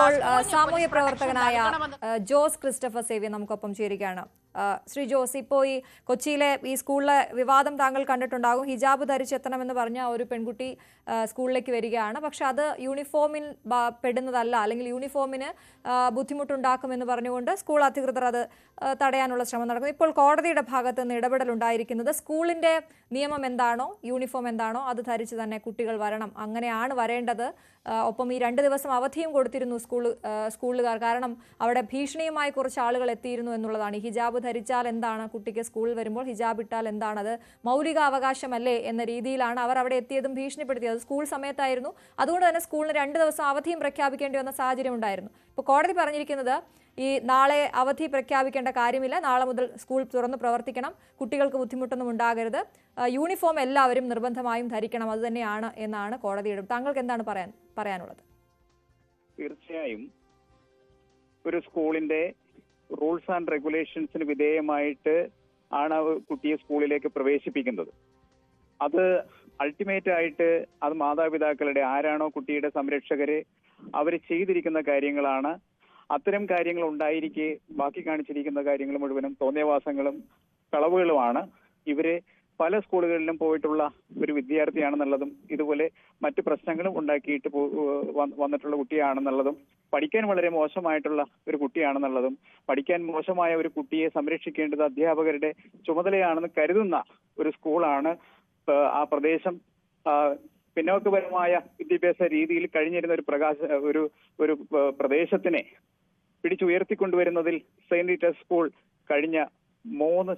ഇപ്പോൾ സാമൂഹ്യ പ്രവർത്തകനായ ജോസ് ക്രിസ്റ്റഫർ സേവ്യർ നമുക്കൊപ്പം ചേരുകയാണ്. ശ്രീ ജോസ്, ഇപ്പോൾ ഈ കൊച്ചിയിലെ ഈ സ്കൂളിലെ വിവാദം താങ്കൾ കണ്ടിട്ടുണ്ടാകും. ഹിജാബ് ധരിച്ചെത്തണമെന്ന് പറഞ്ഞ ഒരു പെൺകുട്ടി സ്കൂളിലേക്ക് വരികയാണ്. പക്ഷെ അത് യൂണിഫോമിൽ പെടുന്നതല്ല, അല്ലെങ്കിൽ യൂണിഫോമിന് ബുദ്ധിമുട്ടുണ്ടാക്കുമെന്ന് പറഞ്ഞുകൊണ്ട് സ്കൂൾ അധികൃതർ അത് തടയാനുള്ള ശ്രമം നടക്കുന്നു. ഇപ്പോൾ കോടതിയുടെ ഭാഗത്ത് നിന്ന് ഇടപെടലുണ്ടായിരിക്കുന്നത് സ്കൂളിന്റെ നിയമം എന്താണോ, യൂണിഫോം എന്താണോ അത് ധരിച്ച് തന്നെ കുട്ടികൾ വരണം, അങ്ങനെയാണ് വരേണ്ടത്. ഒപ്പം ഈ 2 ദിവസം അവധിയും കൊടുത്തിരുന്നു സ്കൂളുകാർ. കാരണം അവിടെ ഭീഷണിയുമായി കുറച്ച് ആളുകൾ എത്തിയിരുന്നു എന്നുള്ളതാണ്. ഹിജാബ് ധരിച്ചാൽ എന്താണ്, കുട്ടിക്ക് സ്കൂളിൽ വരുമ്പോൾ ഹിജാബ് ഇട്ടാൽ എന്താണ്, അത് മൗലിക അവകാശമല്ലേ എന്ന രീതിയിലാണ് അവർ അവിടെ എത്തിയതും ഭീഷണിപ്പെടുത്തിയത്. സ്കൂൾ സമയത്തായിരുന്നു. അതുകൊണ്ട് തന്നെ സ്കൂളിന് 2 ദിവസം അവധിയും പ്രഖ്യാപിക്കേണ്ടി വന്ന സാഹചര്യം ഉണ്ടായിരുന്നു. ഇപ്പോൾ കോടതി പറഞ്ഞിരിക്കുന്നത് ഈ നാളെ അവധി പ്രഖ്യാപിക്കേണ്ട കാര്യമില്ല, നാളെ മുതൽ സ്കൂൾ തുറന്ന് പ്രവർത്തിക്കണം, കുട്ടികൾക്ക് ബുദ്ധിമുട്ടൊന്നും ഉണ്ടാകരുത്, യൂണിഫോം എല്ലാവരും നിർബന്ധമായും ധരിക്കണം, അത് തന്നെയാണ് എന്നാണ് കോടതിയുടെ. താങ്കൾക്ക് എന്താണ് പറയാനുള്ളത്? തീർച്ചയായും ഒരു സ്കൂളിന്റെ റൂൾസ് ആൻഡ് റെഗുലേഷൻസിന് വിധേയമായിട്ട് ആണ് കുട്ടിയെ സ്കൂളിലേക്ക് പ്രവേശിപ്പിക്കുന്നത്. അത് അൾട്ടിമേറ്റ് ആയിട്ട് അത് മാതാപിതാക്കളുടെ, ആരാണോ കുട്ടിയുടെ സംരക്ഷകര്, അവർ ചെയ്തിരിക്കുന്ന കാര്യങ്ങളാണ്. അത്തരം കാര്യങ്ങൾ ഉണ്ടായിരിക്കെ ബാക്കി കാണിച്ചിരിക്കുന്ന കാര്യങ്ങൾ മുഴുവനും തോന്നിയവാസങ്ങളും കളവുകളുമാണ്. ഇവര് പല സ്കൂളുകളിലും പോയിട്ടുള്ള ഒരു വിദ്യാർത്ഥിയാണെന്നുള്ളതും ഇതുപോലെ മറ്റു പ്രശ്നങ്ങളും ഉണ്ടാക്കിയിട്ട് വന്നിട്ടുള്ള കുട്ടിയാണെന്നുള്ളതും പഠിക്കാൻ വളരെ മോശമായിട്ടുള്ള ഒരു കുട്ടിയാണെന്നുള്ളതും പഠിക്കാൻ മോശമായ ഒരു കുട്ടിയെ സംരക്ഷിക്കേണ്ടത് അധ്യാപകരുടെ ചുമതലയാണെന്ന് കരുതുന്ന ഒരു സ്കൂളാണ് ആ പ്രദേശം. പിന്നോക്കപരമായ വിദ്യാഭ്യാസ രീതിയിൽ കഴിഞ്ഞിരുന്ന ഒരു പ്രദേശത്തിനെ പിടിച്ചുയർത്തിക്കൊണ്ടുവരുന്നതിൽ സെയിന്റ് പീറ്റേഴ്സ് സ്കൂൾ കഴിഞ്ഞ 3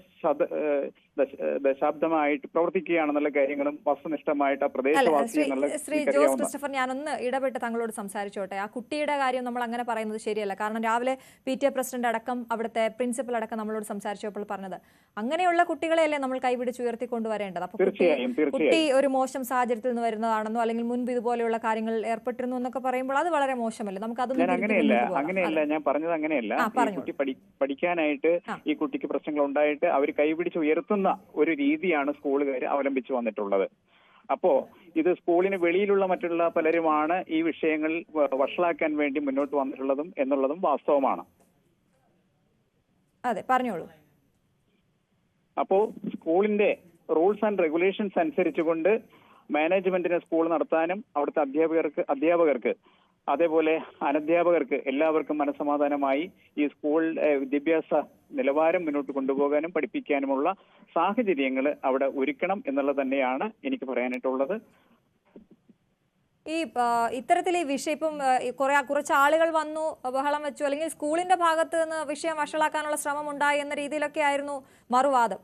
ദശാബ്ദമായിട്ട് പ്രവർത്തിക്കുകയാണെന്നുള്ള കാര്യങ്ങളും വസ്തുനിഷ്ഠമായിട്ട് ആ പ്രദേശവാസി എന്നുള്ള. ശ്രീ ജോസ് ക്രിസ്റ്റഫർ, ഞാനൊന്ന് ഇടപെട്ട് താങ്കളോട് സംസാരിച്ചോട്ടെ. ആ കുട്ടിയുടെ കാര്യം നമ്മൾ അങ്ങനെ പറയുന്നത് ശരിയല്ല. കാരണം രാവിലെ PTA പ്രസിഡന്റ് അടക്കം അവിടുത്തെ പ്രിൻസിപ്പൽ അടക്കം നമ്മളോട് സംസാരിച്ചപ്പോൾ പറഞ്ഞത് അങ്ങനെയുള്ള കുട്ടികളെയല്ലേ നമ്മൾ കൈപിടിച്ച് ഉയർത്തിക്കൊണ്ടുവരേണ്ടത്. അപ്പൊ കുട്ടി ഒരു മോശം സാഹചര്യത്തിൽ നിന്ന് വരുന്നതാണെന്നോ അല്ലെങ്കിൽ മുൻപ് ഇതുപോലെയുള്ള കാര്യങ്ങളിൽ ഏർപ്പെട്ടിരുന്നു എന്നൊക്കെ പറയുമ്പോൾ അത് വളരെ മോശമല്ലേ. നമുക്ക് അതൊന്നും അങ്ങനെയല്ല ഞാൻ പറഞ്ഞത്. അങ്ങനെയല്ല, കുട്ടി പഠിക്കാനായിട്ട് ഈ കുട്ടിക്ക് പ്രശ്നങ്ങൾ ഉണ്ടായിട്ട് അവർ കൈപിടിച്ച് ഉയർത്തുന്ന ഒരു രീതിയാണ് സ്കൂളുകാർ അവലംബിച്ചു വന്നിട്ടുള്ളത്. അപ്പോ ഇത് സ്കൂളിന് വെളിയിലുള്ള മറ്റുള്ള പലരുമാണ് ഈ വിഷയങ്ങൾ വഷളാക്കാൻ വേണ്ടി മുന്നോട്ട് വന്നിട്ടുള്ളതും എന്നുള്ളതും വാസ്തവമാണ്. അതെ, പറഞ്ഞോളൂ. അപ്പോ സ്കൂളിന്റെ റൂൾസ് ആൻഡ് റെഗുലേഷൻസ് അനുസരിച്ചുകൊണ്ട് മാനേജ്മെന്റിന് സ്കൂൾ നടത്താനും അവിടുത്തെ അധ്യാപകർക്ക് അതേപോലെ അനധ്യാപകർക്ക് എല്ലാവർക്കും മനസ്സമാധാനമായി ഈ സ്കൂൾ വിദ്യാഭ്യാസ നിലവാരം മുന്നോട്ട് കൊണ്ടുപോകാനും പഠിപ്പിക്കാനുമുള്ള സാഹചര്യങ്ങൾ അവിടെ ഒരുക്കണം എന്നുള്ളത് തന്നെയാണ് എനിക്ക് പറയാനായിട്ടുള്ളത്. ഈ ഇത്തരത്തിൽ ഈ വിഷയം ഇപ്പം കുറച്ച് ആളുകൾ വന്നു, ബഹളം വെച്ചു, അല്ലെങ്കിൽ സ്കൂളിന്റെ ഭാഗത്ത് നിന്ന് വിഷയം വഷളാക്കാനുള്ള ശ്രമം ഉണ്ടായി എന്ന രീതിയിലൊക്കെ ആയിരുന്നു മറുവാദം.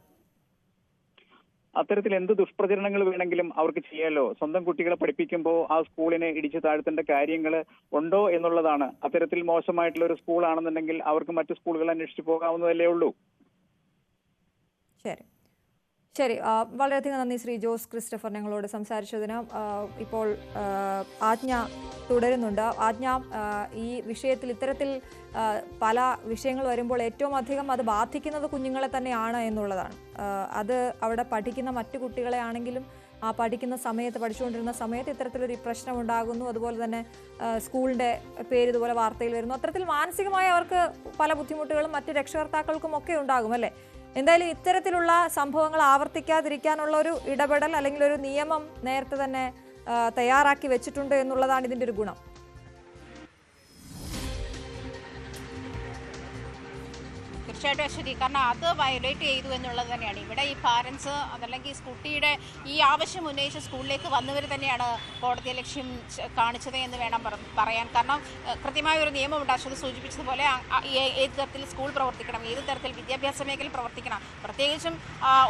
അത്തരത്തിൽ എന്ത് ദുഷ്പ്രചരണങ്ങൾ വേണമെങ്കിലും അവർക്ക് ചെയ്യാലോ. സ്വന്തം കുട്ടികളെ പഠിപ്പിക്കുമ്പോൾ ആ സ്കൂളിനെ ഇടിച്ചു താഴ്ത്തേണ്ട കാര്യങ്ങൾ ഉണ്ടോ എന്നുള്ളതാണ്. അത്തരത്തിൽ മോശമായിട്ടുള്ള ഒരു സ്കൂളാണെന്നുണ്ടെങ്കിൽ അവർക്ക് മറ്റു സ്കൂളുകൾ അന്വേഷിച്ച് പോകാവുന്നതല്ലേ ഉള്ളൂ. ശരി, വളരെയധികം നന്ദി ശ്രീ ജോസ് ക്രിസ്റ്റഫർ ഞങ്ങളോട് സംസാരിച്ചതിന്. ഇപ്പോൾ ആജ്ഞ തുടരുന്നുണ്ട്. ആജ്ഞ, ഈ വിഷയത്തിൽ ഇത്തരത്തിൽ പല വിഷയങ്ങൾ വരുമ്പോൾ ഏറ്റവും അധികം അത് ബാധിക്കുന്നത് കുഞ്ഞുങ്ങളെ തന്നെയാണ് എന്നുള്ളതാണ്. അത് അവിടെ പഠിക്കുന്ന മറ്റു കുട്ടികളെ ആണെങ്കിലും ആ പഠിക്കുന്ന സമയത്ത്, പഠിച്ചുകൊണ്ടിരുന്ന സമയത്ത് ഇത്തരത്തിലൊരു പ്രശ്നം ഉണ്ടാകുന്നു. അതുപോലെ തന്നെ സ്കൂളിൻ്റെ പേര് ഇതുപോലെ വാർത്തയിൽ വരുന്നു. അത്തരത്തിൽ മാനസികമായി അവർക്ക് പല ബുദ്ധിമുട്ടുകളും മറ്റ് രക്ഷകർത്താക്കൾക്കും ഒക്കെ ഉണ്ടാകും അല്ലേ. എന്തായാലും ഇത്തരത്തിലുള്ള സംഭവങ്ങൾ ആവർത്തിക്കാതിരിക്കാനുള്ള ഒരു ഇടപെടൽ അല്ലെങ്കിൽ ഒരു നിയമം നേരത്തെ തന്നെ തയ്യാറാക്കി വെച്ചിട്ടുണ്ട് എന്നുള്ളതാണ് ഇതിൻ്റെ ഒരു ഗുണം. തീർച്ചയായിട്ടും അശ്വതി, കാരണം അത് വയലേറ്റ് ചെയ്തു എന്നുള്ളത് തന്നെയാണ്. ഇവിടെ ഈ പാരൻസ് അതല്ലെങ്കിൽ കുട്ടിയുടെ ഈ ആവശ്യം ഉന്നയിച്ച് സ്കൂളിലേക്ക് വന്നവർ തന്നെയാണ് കോടതിയെ ലക്ഷ്യം കാണിച്ചത് എന്ന് വേണം പറയാൻ. കാരണം കൃത്യമായ ഒരു നിയമമുണ്ട്. അശ്വതി സൂചിപ്പിച്ചതുപോലെ ഏത് തരത്തിൽ സ്കൂൾ പ്രവർത്തിക്കണം, ഏത് തരത്തിൽ വിദ്യാഭ്യാസ മേഖല പ്രവർത്തിക്കണം. പ്രത്യേകിച്ചും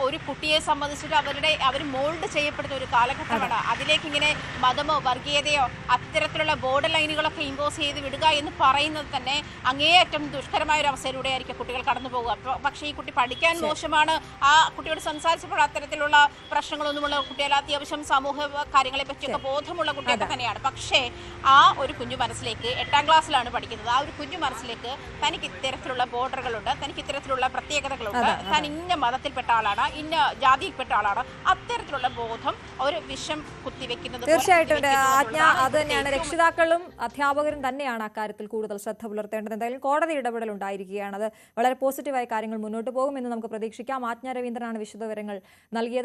ഒരു കുട്ടിയെ സംബന്ധിച്ചിട്ട് അവർ മോൾഡ് ചെയ്യപ്പെടുന്ന ഒരു കാലഘട്ടമാണ്. അതിലേക്ക് ഇങ്ങനെ മതമോ വർഗീയതയോ അത്തരത്തിലുള്ള ബോർഡർ ലൈനുകളൊക്കെ ഇമ്പോസ് ചെയ്ത് വിടുക എന്ന് പറയുന്നത് തന്നെ അങ്ങേയറ്റം ദുഷ്കരമായ ഒരു അവസ്ഥയിലൂടെ ആയിരിക്കും കുട്ടികൾ കടന്നു കടന്നു പോകുക. പക്ഷേ ഈ കുട്ടി പഠിക്കാൻ മോശമാണ്, ആ കുട്ടിയോട് സംസാരിച്ചപ്പോൾ അത്തരത്തിലുള്ള പ്രശ്നങ്ങളൊന്നുമുള്ള കുട്ടികൾ അത്യാവശ്യം സമൂഹ കാര്യങ്ങളെ പറ്റിയൊക്കെ ബോധമുള്ള കുട്ടിയൊക്കെ തന്നെയാണ്. പക്ഷേ ആ ഒരു കുഞ്ഞു മനസ്സിലേക്ക് 8ാം ക്ലാസ്സിലാണ് പഠിക്കുന്നത്. ആ ഒരു കുഞ്ഞു മനസ്സിലേക്ക് തനിക്ക് ഇത്തരത്തിലുള്ള ബോർഡറുകളുണ്ട്, തനിക്ക് ഇത്തരത്തിലുള്ള പ്രത്യേകതകളുണ്ട്, താൻ ഇന്ന മതത്തിൽപ്പെട്ട ആളാണ്, ഇന്ന ജാതിയിൽപ്പെട്ട ആളാണ്, അത്തരത്തിലുള്ള ബോധം ഒരു വിഷം കുത്തിവെക്കുന്നത്. തീർച്ചയായിട്ടും ആജ്ഞ അത് തന്നെയാണ്. രക്ഷിതാക്കളും അധ്യാപകരും തന്നെയാണ് അക്കാര്യത്തിൽ കൂടുതൽ ശ്രദ്ധ പുലർത്തേണ്ടത്. എന്തായാലും കോടതി ഇടപെടൽ ഉണ്ടായിരിക്കുകയാണ്. അത് വളരെ പോസിറ്റീവായ കാര്യങ്ങൾ മുന്നോട്ട് പോകുമെന്ന് നമുക്ക് പ്രതീക്ഷിക്കാം. ആജ്ഞ രവീന്ദ്രനാണ് വിശദവിവരങ്ങൾ നൽകിയത്.